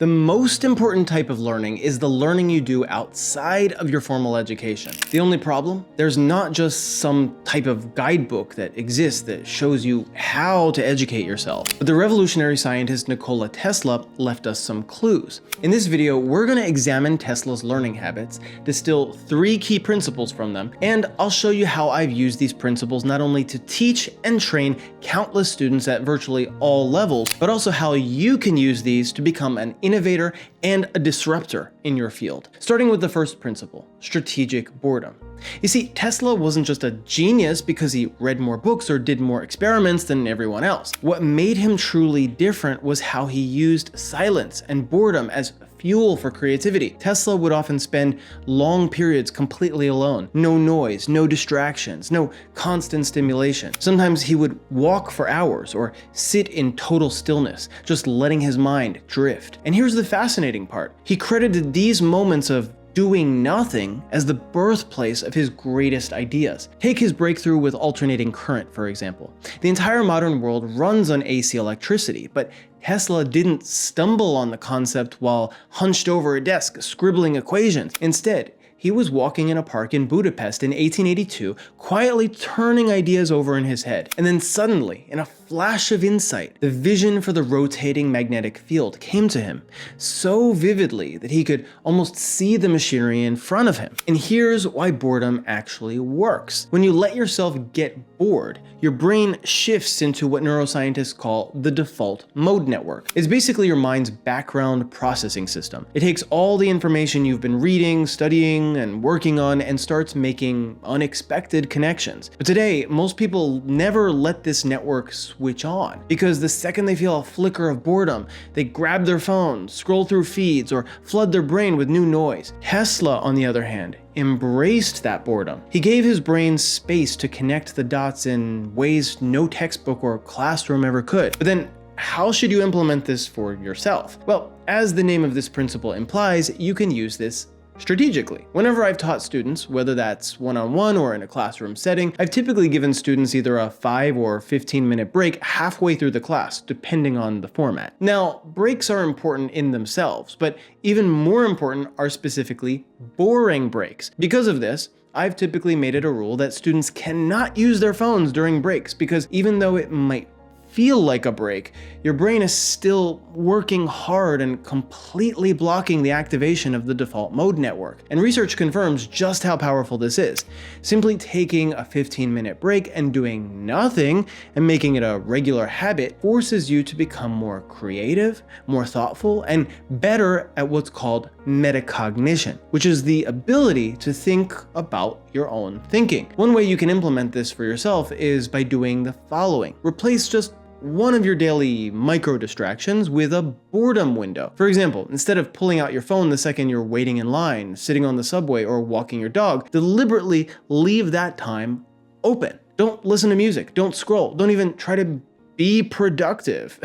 The most important type of learning is the learning you do outside of your formal education. The only problem? There's not just some type of guidebook that exists that shows you how to educate yourself. But the revolutionary scientist Nikola Tesla left us some clues. In this video, we're going to examine Tesla's learning habits, distill 3 key principles from them, and I'll show you how I've used these principles not only to teach and train countless students at virtually all levels, but also how you can use these to become an innovator and a disruptor in your field. Starting with the first principle, strategic boredom. You see, Tesla wasn't just a genius because he read more books or did more experiments than everyone else. What made him truly different was how he used silence and boredom as fuel for creativity. Tesla would often spend long periods completely alone. No noise, no distractions, no constant stimulation. Sometimes he would walk for hours or sit in total stillness, just letting his mind drift. And here's the fascinating part. He credited these moments of doing nothing as the birthplace of his greatest ideas. Take his breakthrough with alternating current, for example. The entire modern world runs on AC electricity, but Tesla didn't stumble on the concept while hunched over a desk scribbling equations. Instead, he was walking in a park in Budapest in 1882, quietly turning ideas over in his head. And then suddenly, in a flash of insight, the vision for the rotating magnetic field came to him so vividly that he could almost see the machinery in front of him. And here's why boredom actually works. When you let yourself get bored, your brain shifts into what neuroscientists call the default mode network. It's basically your mind's background processing system. It takes all the information you've been reading, studying, and working on and starts making unexpected connections. But today, most people never let this network switch on, because the second they feel a flicker of boredom, they grab their phone, scroll through feeds, or flood their brain with new noise. Tesla, on the other hand, embraced that boredom. He gave his brain space to connect the dots in ways no textbook or classroom ever could. But then, how should you implement this for yourself? Well, as the name of this principle implies, you can use this strategically. Whenever I've taught students, whether that's one-on-one or in a classroom setting, I've typically given students either a 5 or 15-minute break halfway through the class, depending on the format. Now, breaks are important in themselves, but even more important are specifically boring breaks. Because of this, I've typically made it a rule that students cannot use their phones during breaks, because even though it might feel like a break, your brain is still working hard and completely blocking the activation of the default mode network. And research confirms just how powerful this is. Simply taking a 15-minute break and doing nothing and making it a regular habit forces you to become more creative, more thoughtful, and better at what's called metacognition, which is the ability to think about your own thinking. One way you can implement this for yourself is by doing the following. Replace just one of your daily micro distractions with a boredom window. For example, instead of pulling out your phone the second you're waiting in line, sitting on the subway, or walking your dog, deliberately leave that time open. Don't listen to music, don't scroll, don't even try to be productive.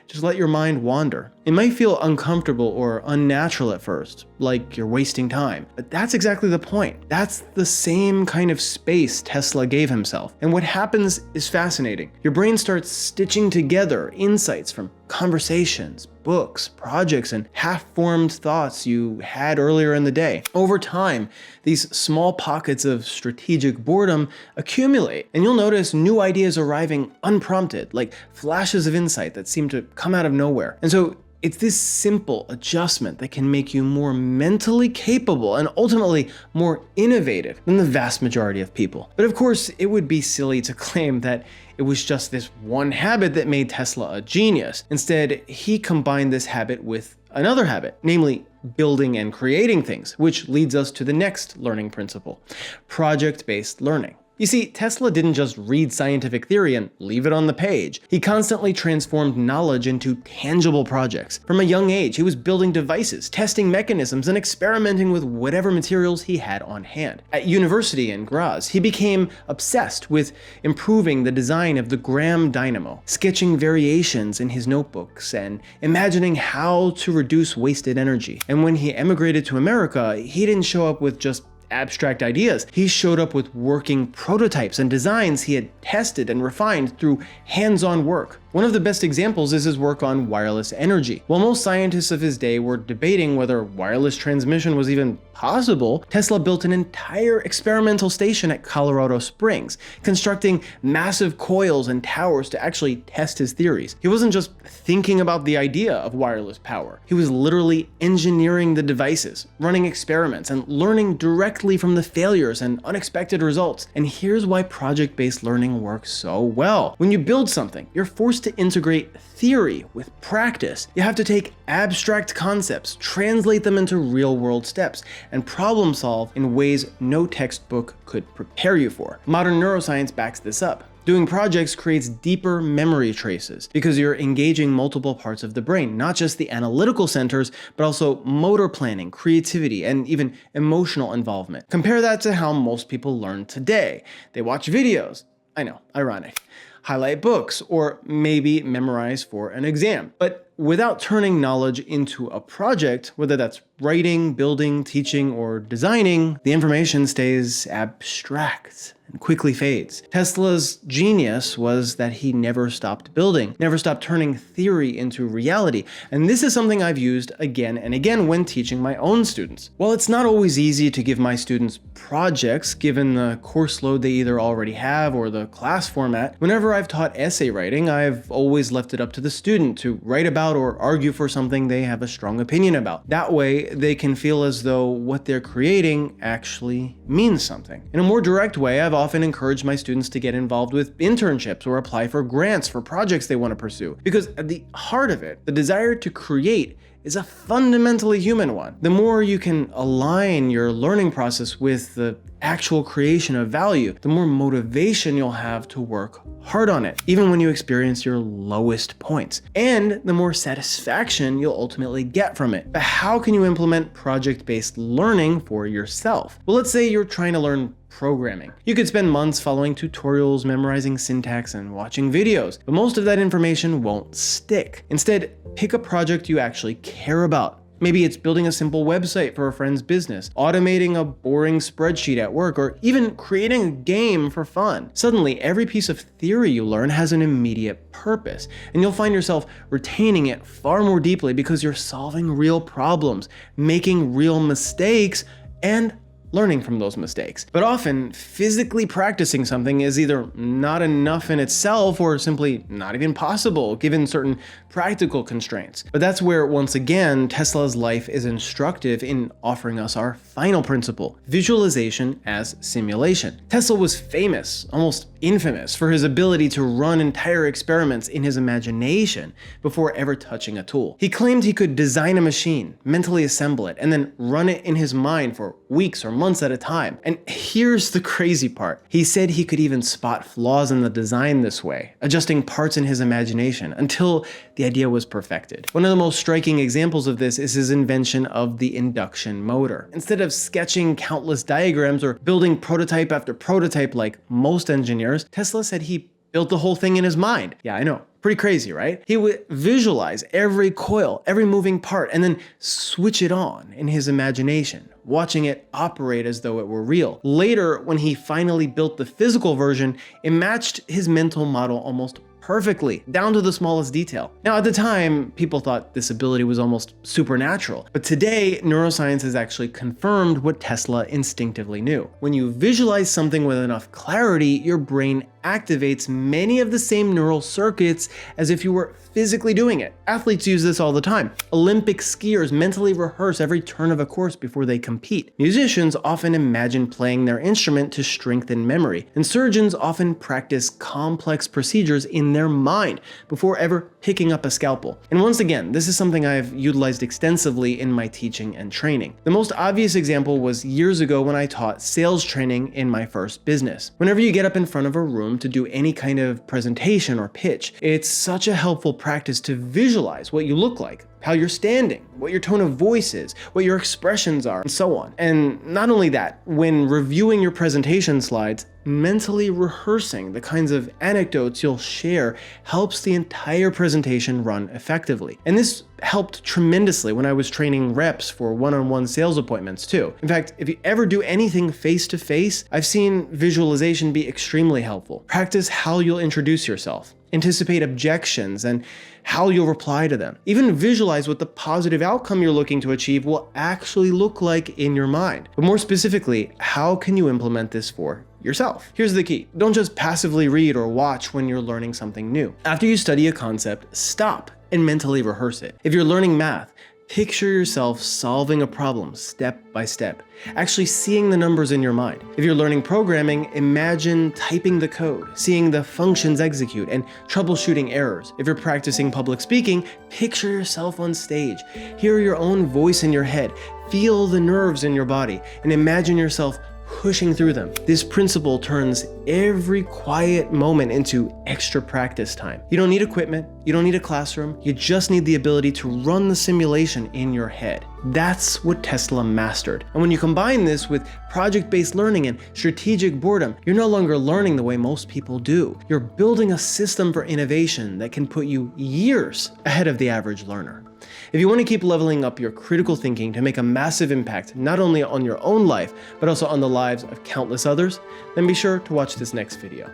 Just let your mind wander. It might feel uncomfortable or unnatural at first, like you're wasting time, but that's exactly the point. That's the same kind of space Tesla gave himself. And what happens is fascinating. Your brain starts stitching together insights from conversations, books, projects, and half-formed thoughts you had earlier in the day. Over time, these small pockets of strategic boredom accumulate, and you'll notice new ideas arriving unprompted, like flashes of insight that seem to come out of nowhere. And so it's this simple adjustment that can make you more mentally capable and ultimately more innovative than the vast majority of people. But of course, it would be silly to claim that it was just this one habit that made Tesla a genius. Instead, he combined this habit with another habit, namely building and creating things, which leads us to the next learning principle, project-based learning. You see, Tesla didn't just read scientific theory and leave it on the page. He constantly transformed knowledge into tangible projects. From a young age, he was building devices, testing mechanisms, and experimenting with whatever materials he had on hand. At university in Graz, he became obsessed with improving the design of the Graham dynamo, sketching variations in his notebooks, and imagining how to reduce wasted energy. And when he emigrated to America, he didn't show up with just abstract ideas. He showed up with working prototypes and designs he had tested and refined through hands-on work. One of the best examples is his work on wireless energy. While most scientists of his day were debating whether wireless transmission was even possible, Tesla built an entire experimental station at Colorado Springs, constructing massive coils and towers to actually test his theories. He wasn't just thinking about the idea of wireless power. He was literally engineering the devices, running experiments, and learning directly from the failures and unexpected results. And here's why project-based learning works so well. When you build something, you're forced to integrate theory with practice. You have to take abstract concepts, translate them into real-world steps, and problem solve in ways no textbook could prepare you for. Modern neuroscience backs this up. Doing projects creates deeper memory traces because you're engaging multiple parts of the brain, not just the analytical centers, but also motor planning, creativity, and even emotional involvement. Compare that to how most people learn today. They watch videos. I know, ironic. Highlight books, or maybe memorize for an exam. But without turning knowledge into a project, whether that's writing, building, teaching, or designing, the information stays abstract and quickly fades. Tesla's genius was that he never stopped building, never stopped turning theory into reality. And this is something I've used again and again when teaching my own students. While it's not always easy to give my students projects, given the course load they either already have or the class format, whenever I've taught essay writing, I've always left it up to the student to write about or argue for something they have a strong opinion about. That way, they can feel as though what they're creating actually means something. In a more direct way, I've often encouraged my students to get involved with internships or apply for grants for projects they want to pursue. Because at the heart of it, the desire to create is a fundamentally human one. The more you can align your learning process with the actual creation of value, the more motivation you'll have to work hard on it, even when you experience your lowest points. And the more satisfaction you'll ultimately get from it. But how can you implement project-based learning for yourself? Well, let's say you're trying to learn programming. You could spend months following tutorials, memorizing syntax, and watching videos, but most of that information won't stick. Instead, pick a project you actually care about. Maybe it's building a simple website for a friend's business, automating a boring spreadsheet at work, or even creating a game for fun. Suddenly, every piece of theory you learn has an immediate purpose, and you'll find yourself retaining it far more deeply because you're solving real problems, making real mistakes, and learning from those mistakes. But often, physically practicing something is either not enough in itself or simply not even possible given certain practical constraints. But that's where, once again, Tesla's life is instructive in offering us our final principle, visualization as simulation. Tesla was famous, almost infamous, for his ability to run entire experiments in his imagination before ever touching a tool. He claimed he could design a machine, mentally assemble it, and then run it in his mind for weeks or months at a time. And here's the crazy part. He said he could even spot flaws in the design this way, adjusting parts in his imagination until the idea was perfected. One of the most striking examples of this is his invention of the induction motor. Instead of sketching countless diagrams or building prototype after prototype like most engineers, Tesla said he built the whole thing in his mind. Yeah, I know. Pretty crazy, right? He would visualize every coil, every moving part, and then switch it on in his imagination, watching it operate as though it were real. Later, when he finally built the physical version, it matched his mental model almost perfectly, down to the smallest detail. Now, at the time, people thought this ability was almost supernatural, but today, neuroscience has actually confirmed what Tesla instinctively knew. When you visualize something with enough clarity, your brain activates many of the same neural circuits as if you were physically doing it. Athletes use this all the time. Olympic skiers mentally rehearse every turn of a course before they compete. Musicians often imagine playing their instrument to strengthen memory, and surgeons often practice complex procedures in their mind before ever picking up a scalpel. And once again, this is something I've utilized extensively in my teaching and training. The most obvious example was years ago when I taught sales training in my first business. Whenever you get up in front of a room to do any kind of presentation or pitch, it's such a helpful practice to visualize what you look like, how you're standing, what your tone of voice is, what your expressions are, and so on. And not only that, when reviewing your presentation slides, mentally rehearsing the kinds of anecdotes you'll share helps the entire presentation run effectively. And this helped tremendously when I was training reps for one-on-one sales appointments too. In fact, if you ever do anything face-to-face, I've seen visualization be extremely helpful. Practice how you'll introduce yourself, anticipate objections and how you'll reply to them. Even visualize what the positive outcome you're looking to achieve will actually look like in your mind. But more specifically, how can you implement this for yourself? Here's the key. Don't just passively read or watch when you're learning something new. After you study a concept, stop and mentally rehearse it. If you're learning math, picture yourself solving a problem step by step, actually seeing the numbers in your mind. If you're learning programming, imagine typing the code, seeing the functions execute, and troubleshooting errors. If you're practicing public speaking, picture yourself on stage, hear your own voice in your head, feel the nerves in your body, and imagine yourself pushing through them. This principle turns every quiet moment into extra practice time. You don't need equipment, you don't need a classroom, you just need the ability to run the simulation in your head. That's what Tesla mastered. And when you combine this with project-based learning and strategic boredom, you're no longer learning the way most people do. You're building a system for innovation that can put you years ahead of the average learner. If you want to keep leveling up your critical thinking to make a massive impact not only on your own life, but also on the lives of countless others, then be sure to watch this next video.